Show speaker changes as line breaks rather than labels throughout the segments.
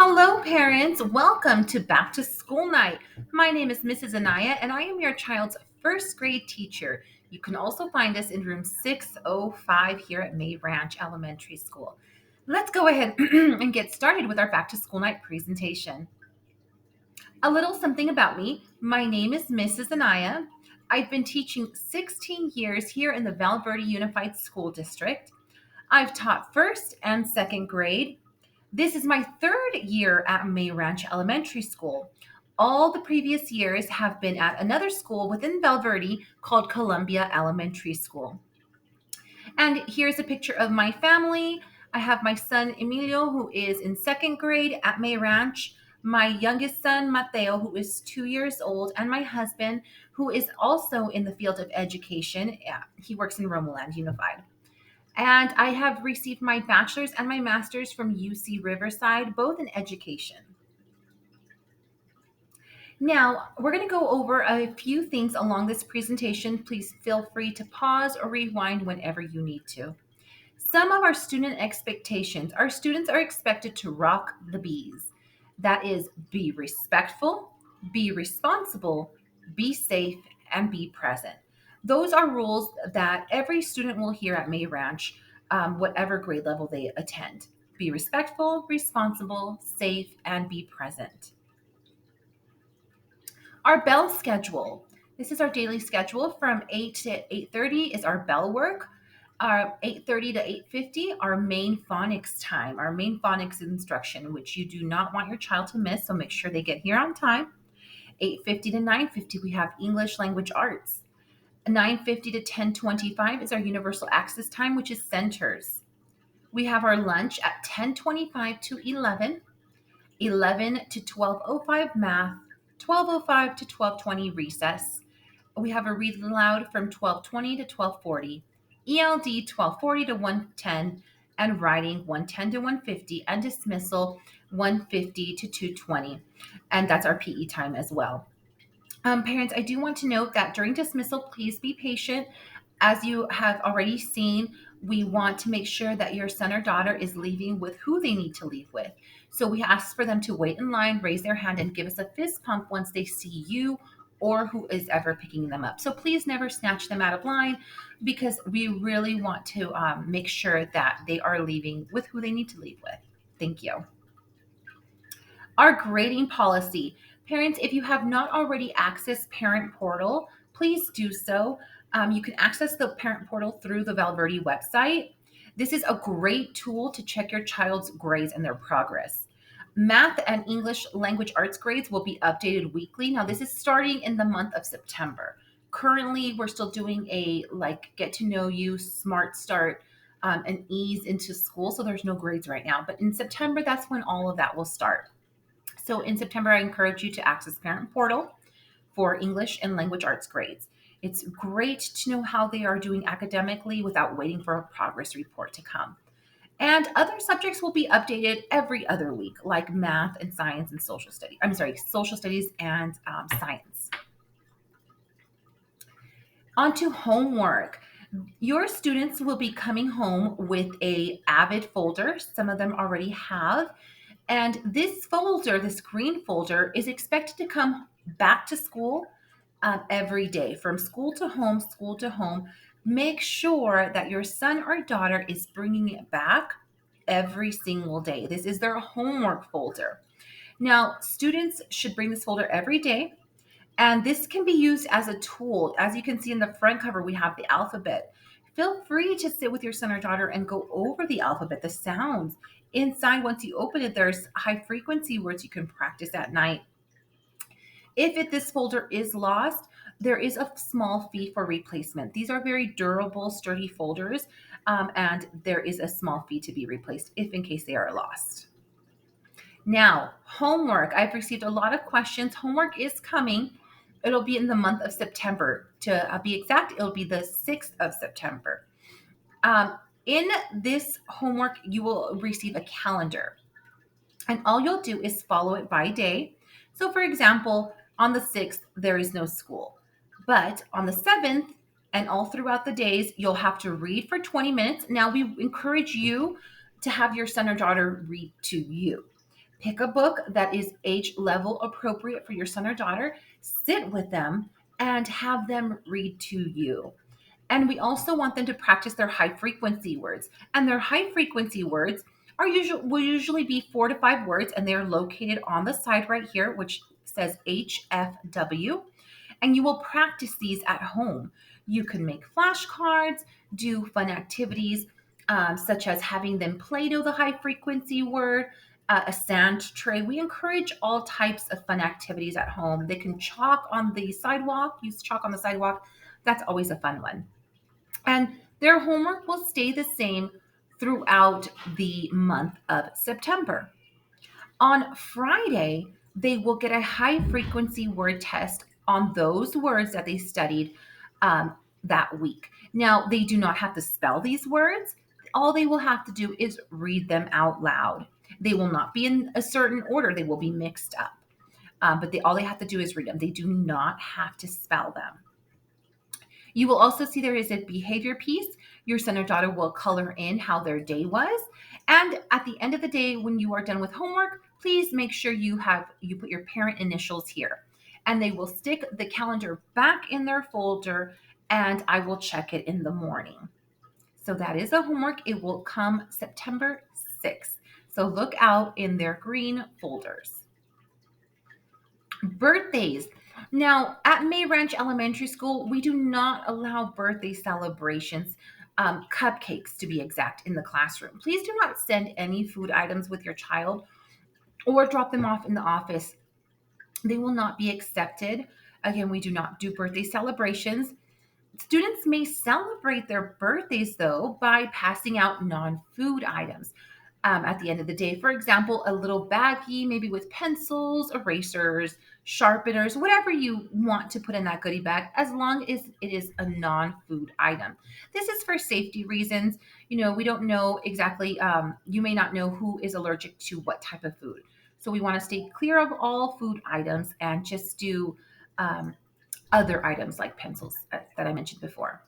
Hello, parents. Welcome to Back to School Night. My name is Mrs. Anaya, and I am your child's first grade teacher. You can also find us in room 605 here at May Ranch Elementary School. Let's go ahead and get started with our Back to School Night presentation. A little something about me. My name is Mrs. Anaya. I've been teaching 16 years here in the Val Verde Unified School District. I've taught first and second grade. This is my third year at May Ranch Elementary School. All the previous years have been at another school within Val Verde called Columbia Elementary School. And here's a picture of my family. I have my son Emilio, who is in second grade at May Ranch, my youngest son Mateo, who is 2 years old, and my husband, who is also in the field of education. Yeah, he works in Romuland Unified. And I have received my bachelor's and my master's from UC Riverside, both in education. Now, we're going to go over a few things along this presentation. Please feel free to pause or rewind whenever you need to. Some of our student expectations. Our students are expected to rock the bees. That is, be respectful, be responsible, be safe, and be present. Those are rules that every student will hear at May Ranch, whatever grade level they attend. Be respectful, responsible, safe, and be present. Our bell schedule. This is our daily schedule from 8 to 8:30 is our bell work. Our 8:30 to 8:50 our main phonics time, our main phonics instruction, which you do not want your child to miss, so make sure they get here on time. 8:50 to 9:50 we have English language arts. 9:50 to 10:25 is our universal access time, which is centers. We have our lunch at 10:25 to 11, 11 to 12:05 math, 12:05 to 12:20 recess. We have a read aloud from 12:20 to 12:40, ELD 12:40 to 1:10, and writing 1:10 to 1:50, and dismissal 1:50 to 2:20. And that's our PE time as well. Parents, I do want to note that during dismissal, please be patient. As you have already seen, we want to make sure that your son or daughter is leaving with who they need to leave with. So we ask for them to wait in line, raise their hand, and give us a fist pump once they see you or who is ever picking them up. So please never snatch them out of line because we really want to make sure that they are leaving with who they need to leave with. Thank you. Our grading policy. Parents, if you have not already accessed Parent Portal, please do so. You can access the Parent Portal through the Val Verde website. This is a great tool to check your child's grades and their progress. Math and English language arts grades will be updated weekly. Now, this is starting in the month of September. Currently, we're still doing a get to know you, smart start, and ease into school. So there's no grades right now. But in September, that's when all of that will start. So in September, I encourage you to access Parent Portal for English and language arts grades. It's great to know how they are doing academically without waiting for a progress report to come. And other subjects will be updated every other week, like math and science and social studies. I'm sorry, social studies and science. On to homework. Your students will be coming home with a Avid folder. Some of them already have. And this folder, this green folder, is expected to come back to school every day, from school to home, school to home. Make sure that your son or daughter is bringing it back every single day. This is their homework folder. Now, students should bring this folder every day, and this can be used as a tool. As you can see in the front cover, we have the alphabet. Feel free to sit with your son or daughter and go over the alphabet, the sounds. Inside, once you open it, there's high frequency words you can practice at night. If this folder is lost, there is a small fee for replacement. These are very durable, sturdy folders, and there is a small fee to be replaced if in case they are lost. Now, homework. I've received a lot of questions. Homework is coming. It'll be in the month of September. To be exact, it'll be the 6th of September. In this homework, you will receive a calendar, and all you'll do is follow it by day. So, for example, on the 6th, there is no school, but on the 7th and all throughout the days, you'll have to read for 20 minutes. Now, we encourage you to have your son or daughter read to you. Pick a book that is age level appropriate for your son or daughter, sit with them, and have them read to you. And we also want them to practice their high frequency words. And their high frequency words will usually be 4 to 5 words, and they're located on the side right here, which says HFW. And you will practice these at home. You can make flashcards, do fun activities, such as having them Play-Doh the high frequency word, a sand tray. We encourage all types of fun activities at home. They can chalk on the sidewalk, use chalk on the sidewalk. That's always a fun one. And their homework will stay the same throughout the month of September. On Friday, they will get a high frequency word test on those words that they studied that week. Now, they do not have to spell these words. All they will have to do is read them out loud. They will not be in a certain order, they will be mixed up. But all they have to do is read them. They do not have to spell them. You will also see there is a behavior piece. Your son or daughter will color in how their day was. And at the end of the day, when you are done with homework, please make sure you put your parent initials here. And they will stick the calendar back in their folder, and I will check it in the morning. So that is the homework. It will come September 6th. So look out in their green folders. Birthdays. Now, at May Ranch Elementary School, we do not allow birthday celebrations, cupcakes to be exact, in the classroom. Please do not send any food items with your child or drop them off in the office. They will not be accepted. Again, we do not do birthday celebrations. Students may celebrate their birthdays, though, by passing out non food items at the end of the day. For example, a little baggie, maybe with pencils, erasers, sharpeners, whatever you want to put in that goodie bag, as long as it is a non food item. This is for safety reasons. We don't know exactly, you may not know who is allergic to what type of food. So we want to stay clear of all food items and just do other items like pencils that I mentioned before.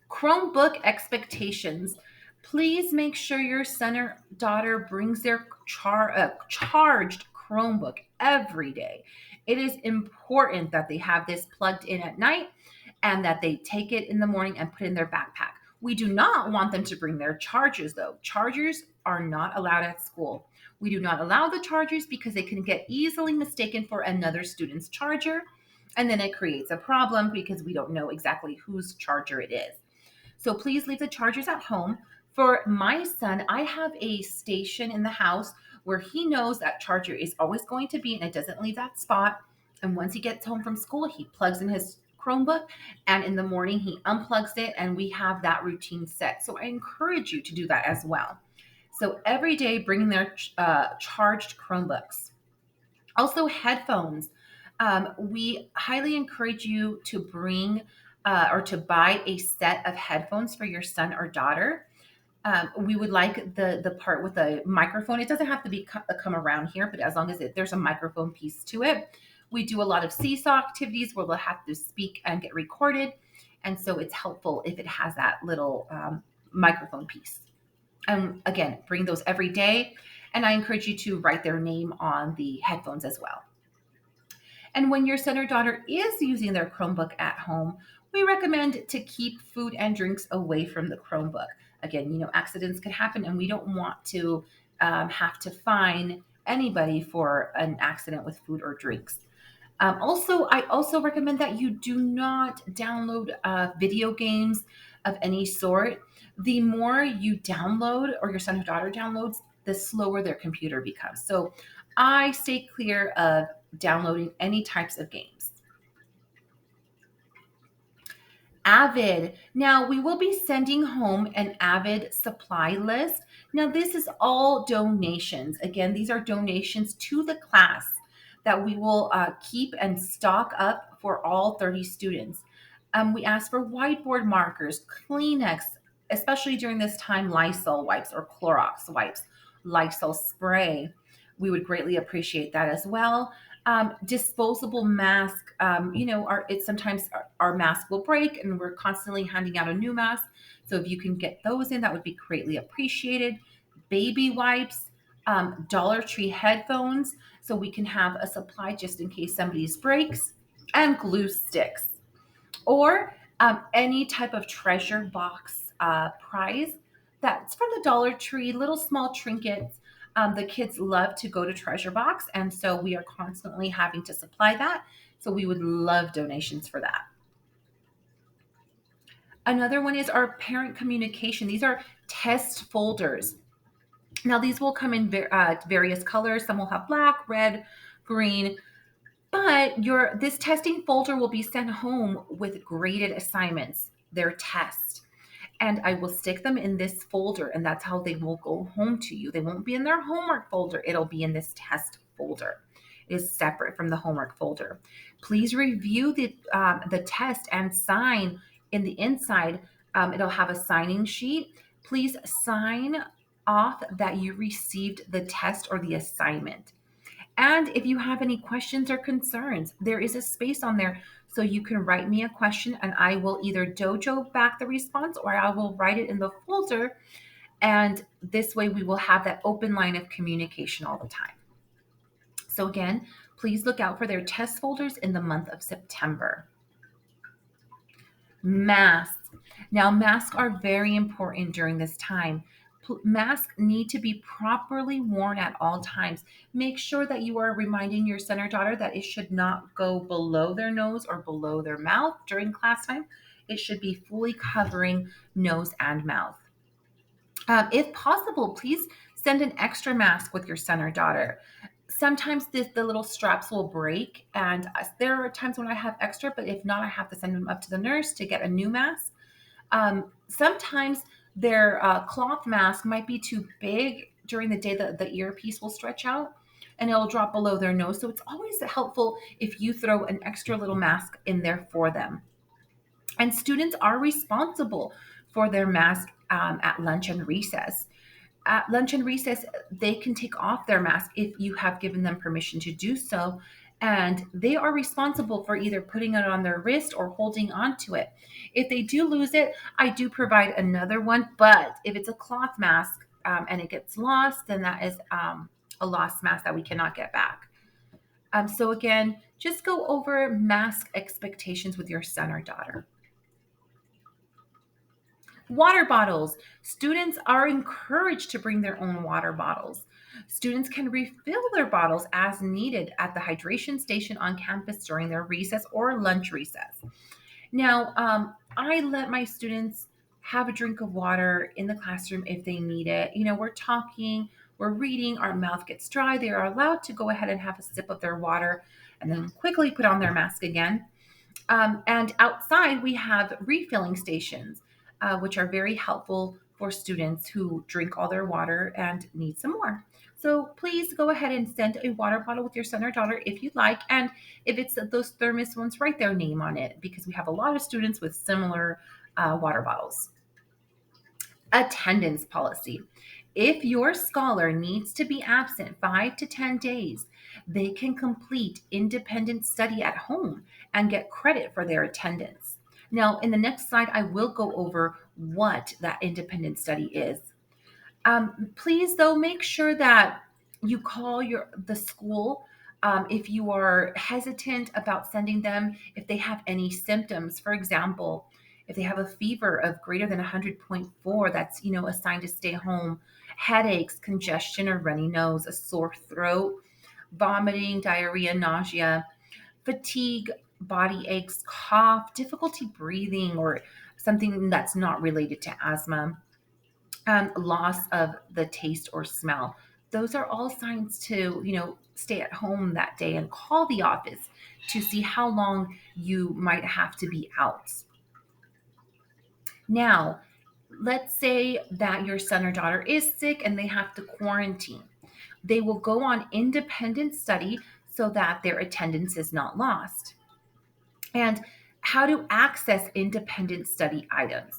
Chromebook expectations. Please make sure your son or daughter brings their charged Chromebook every day. It is important that they have this plugged in at night and that they take it in the morning and put it in their backpack. We do not want them to bring their chargers, though. Chargers are not allowed at school. We do not allow the chargers because they can get easily mistaken for another student's charger. And then it creates a problem because we don't know exactly whose charger it is. So please leave the chargers at home. For my son, I have a station in the house where he knows that charger is always going to be, and it doesn't leave that spot. And once he gets home from school, he plugs in his Chromebook, and in the morning he unplugs it, and we have that routine set. So I encourage you to do that as well. So every day, bring their charged Chromebooks. Also, headphones. We highly encourage you to bring or to buy a set of headphones for your son or daughter. We would like the part with the microphone. It doesn't have to be come around here, but as long as there's a microphone piece to it. We do a lot of seesaw activities where they'll have to speak and get recorded. And so it's helpful if it has that little microphone piece. And again, bring those every day. And I encourage you to write their name on the headphones as well. And when your son or daughter is using their Chromebook at home, we recommend to keep food and drinks away from the Chromebook. Again, accidents could happen, and we don't want to have to fine anybody for an accident with food or drinks. I also recommend that you do not download video games of any sort. The more you download, or your son or daughter downloads, the slower their computer becomes. So I stay clear of downloading any types of games. Avid. Now, we will be sending home an Avid supply list. Now, this is all donations. Again, these are donations to the class that we will keep and stock up for all 30 students. We ask for whiteboard markers, Kleenex, especially during this time, Lysol wipes or Clorox wipes, Lysol spray. We would greatly appreciate that as well. Disposable mask. Sometimes our mask will break, and we're constantly handing out a new mask. So if you can get those in, that would be greatly appreciated. Baby wipes. Dollar Tree headphones so we can have a supply just in case somebody's breaks, and glue sticks, or any type of treasure box prize that's from the Dollar Tree, little small trinkets. The kids love to go to treasure box, and so we are constantly having to supply that. So we would love donations for that. Another one is our parent communication. These are test folders. Now, these will come in various colors. Some will have black, red, green, but your this testing folder will be sent home with graded assignments, their test. And I will stick them in this folder, and that's how they will go home to you. They won't be in their homework folder. It'll be in this test folder. It is separate from the homework folder. Please review the test and sign in the inside. It'll have a signing sheet. Please sign off that you received the test or the assignment. And if you have any questions or concerns, there is a space on there so you can write me a question and I will either dojo back the response or I will write it in the folder. And this way we will have that open line of communication all the time. So, again, please look out for their test folders in the month of September. Masks. Now, masks are very important during this time. Masks need to be properly worn at all times. Make sure that you are reminding your son or daughter that it should not go below their nose or below their mouth during class time. It should be fully covering nose and mouth. If possible, please send an extra mask with your son or daughter. Sometimes the little straps will break, and there are times when I have extra, but if not, I have to send them up to the nurse to get a new mask. Sometimes their cloth mask might be too big during the day. The earpiece will stretch out and it'll drop below their nose. So it's always helpful if you throw an extra little mask in there for them. And students are responsible for their mask at lunch and recess. At lunch and recess, they can take off their mask if you have given them permission to do so. And they are responsible for either putting it on their wrist or holding onto it. If they do lose it, I do provide another one. But if it's a cloth mask and it gets lost, then that is a lost mask that we cannot get back. So, again, just go over mask expectations with your son or daughter. Water bottles. Students are encouraged to bring their own water bottles. Students can refill their bottles as needed at the hydration station on campus during their recess or lunch recess. Now, I let my students have a drink of water in the classroom if they need it. We're talking, we're reading, our mouth gets dry. They are allowed to go ahead and have a sip of their water and then quickly put on their mask again. And outside, we have refilling stations, which are very helpful for students who drink all their water and need some more. So please go ahead and send a water bottle with your son or daughter if you'd like. And if it's those thermos ones, write their name on it because we have a lot of students with similar water bottles. Attendance policy. If your scholar needs to be absent 5 to 10 days, they can complete independent study at home and get credit for their attendance. Now, in the next slide, I will go over what that independent study is. Please, though, make sure that you call the school if you are hesitant about sending them, if they have any symptoms. For example, if they have a fever of greater than 100.4, that's assigned to stay home. Headaches, congestion or runny nose, a sore throat, vomiting, diarrhea, nausea, fatigue, body aches, cough, difficulty breathing, or something that's not related to asthma, loss of the taste or smell. Those are all signs to, stay at home that day and call the office to see how long you might have to be out. Now, let's say that your son or daughter is sick and they have to quarantine. They will go on independent study so that their attendance is not lost. And how to access independent study items.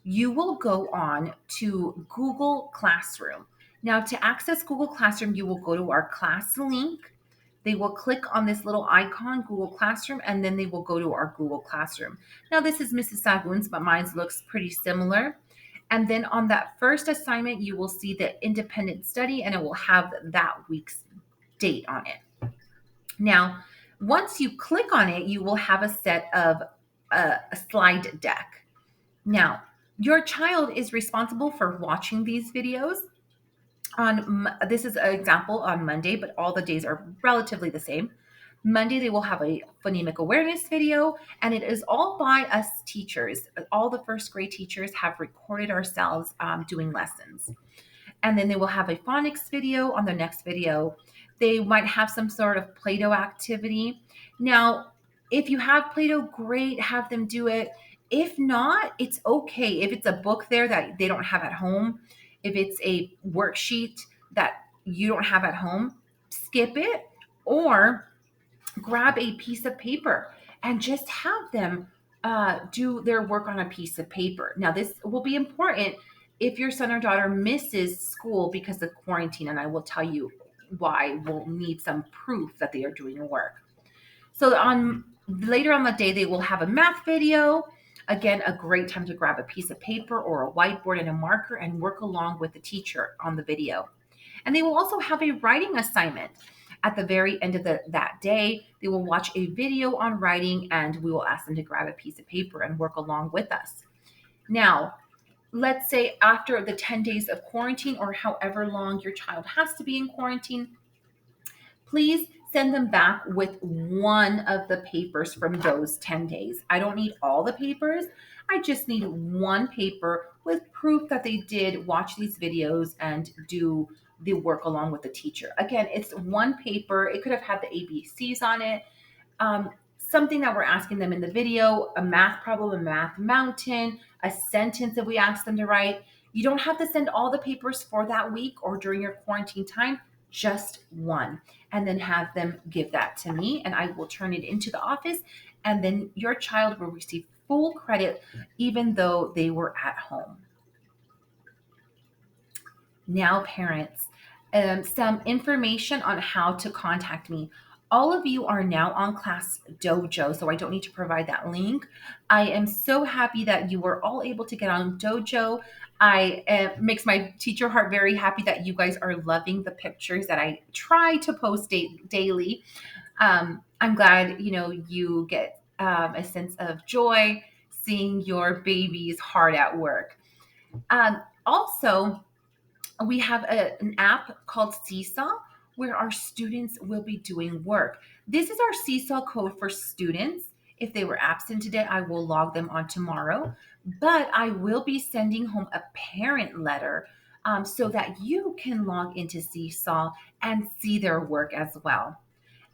You will go on to Google Classroom. Now, to access Google Classroom, you will go to our class link. They will click on this little icon, Google Classroom, and then they will go to our Google Classroom. Now, this is Mrs. Sagun's, but mine looks pretty similar. And then on that first assignment, you will see the independent study and it will have that week's date on it. Now, once you click on it, you will have a set of a slide deck. Now, your child is responsible for watching these videos. This is an example on Monday, but all the days are relatively the same. Monday, they will have a phonemic awareness video, and it is all by us teachers. All the first grade teachers have recorded ourselves doing lessons. And then they will have a phonics video on the next video. They might have some sort of Play-Doh activity. Now, if you have Play-Doh, great, have them do it. If not, it's okay. If it's a book there that they don't have at home, if it's a worksheet that you don't have at home, skip it or grab a piece of paper and just have them do their work on a piece of paper. Now, this will be important if your son or daughter misses school because of quarantine, and I will tell you why. We'll need some proof that they are doing work. So on later on the day, they will have a math video. Again, a great time to grab a piece of paper or a whiteboard and a marker and work along with the teacher on the video. And they will also have a writing assignment. At the very end of that day, they will watch a video on writing and we will ask them to grab a piece of paper and work along with us. Now, let's say after the 10 days of quarantine or however long your child has to be in quarantine, please send them back with one of the papers from those 10 days. I don't need all the papers. I just need one paper with proof that they did watch these videos and do the work along with the teacher. Again, it's one paper. It could have had the ABCs on it. Something that we're asking them in the video, a math problem, a math mountain, a sentence that we ask them to write. You don't have to send all the papers for that week or during your quarantine time, just one. And then have them give that to me and I will turn it into the office. And then your child will receive full credit even though they were at home. Now, parents, some information on how to contact me. All of you are now on Class Dojo, so I don't need to provide that link. I am so happy that you were all able to get on Dojo. I makes my teacher heart very happy that you guys are loving the pictures that I try to post daily. I'm glad you get a sense of joy seeing your baby's hard at work. Also, we have an app called Seesaw where our students will be doing work. This is our Seesaw code for students. If they were absent today, I will log them on tomorrow, but I will be sending home a parent letter so that you can log into Seesaw and see their work as well.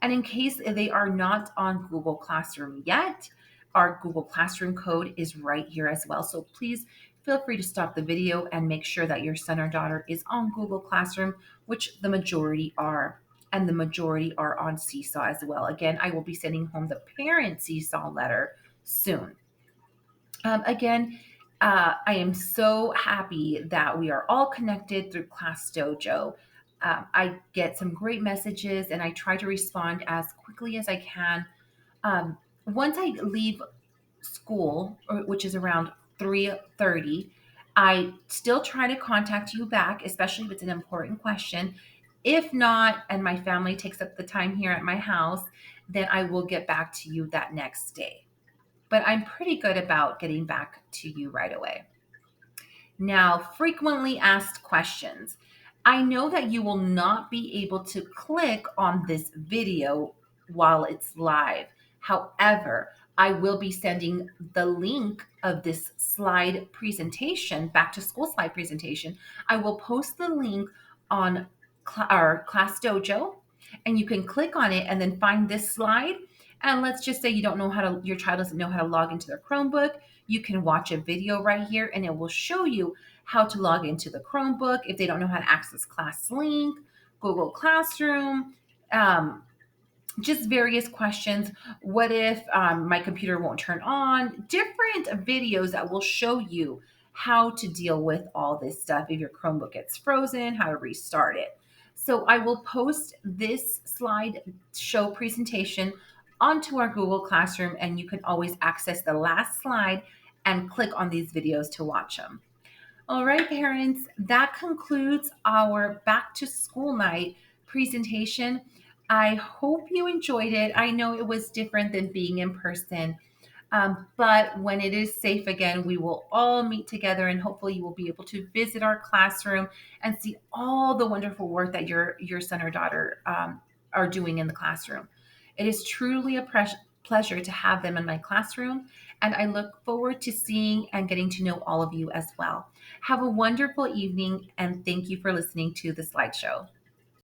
And in case they are not on Google Classroom yet, our Google Classroom code is right here as well. So please feel free to stop the video and make sure that your son or daughter is on Google Classroom, which the majority are. And the majority are on Seesaw as well. Again, I will be sending home the parent Seesaw letter soon. Again, I am so happy that we are all connected through Class Dojo. I get some great messages and I try to respond as quickly as I can. Once I leave school, which is around 3:30, I still try to contact you back, especially if it's an important question. If not, and my family takes up the time here at my house, then I will get back to you that next day. But I'm pretty good about getting back to you right away. Now, frequently asked questions. I know that you will not be able to click on this video while it's live. However, I will be sending the link of this slide presentation, back to school slide presentation. I will post the link on our Class Dojo, and you can click on it and then find this slide. And let's just say you don't know your child doesn't know how to log into their Chromebook. You can watch a video right here and it will show you how to log into the Chromebook if they don't know how to access ClassLink, Google Classroom, just various questions. What if my computer won't turn on? Different videos that will show you how to deal with all this stuff. If your Chromebook gets frozen, how to restart it. So I will post this slideshow presentation onto our Google Classroom, and you can always access the last slide and click on these videos to watch them. All right, parents, that concludes our back to school night presentation. I hope you enjoyed it. I know it was different than being in person, but when it is safe again, we will all meet together and hopefully you will be able to visit our classroom and see all the wonderful work that your son or daughter are doing in the classroom. It is truly a pleasure to have them in my classroom, and I look forward to seeing and getting to know all of you as well. Have a wonderful evening, and thank you for listening to the slideshow.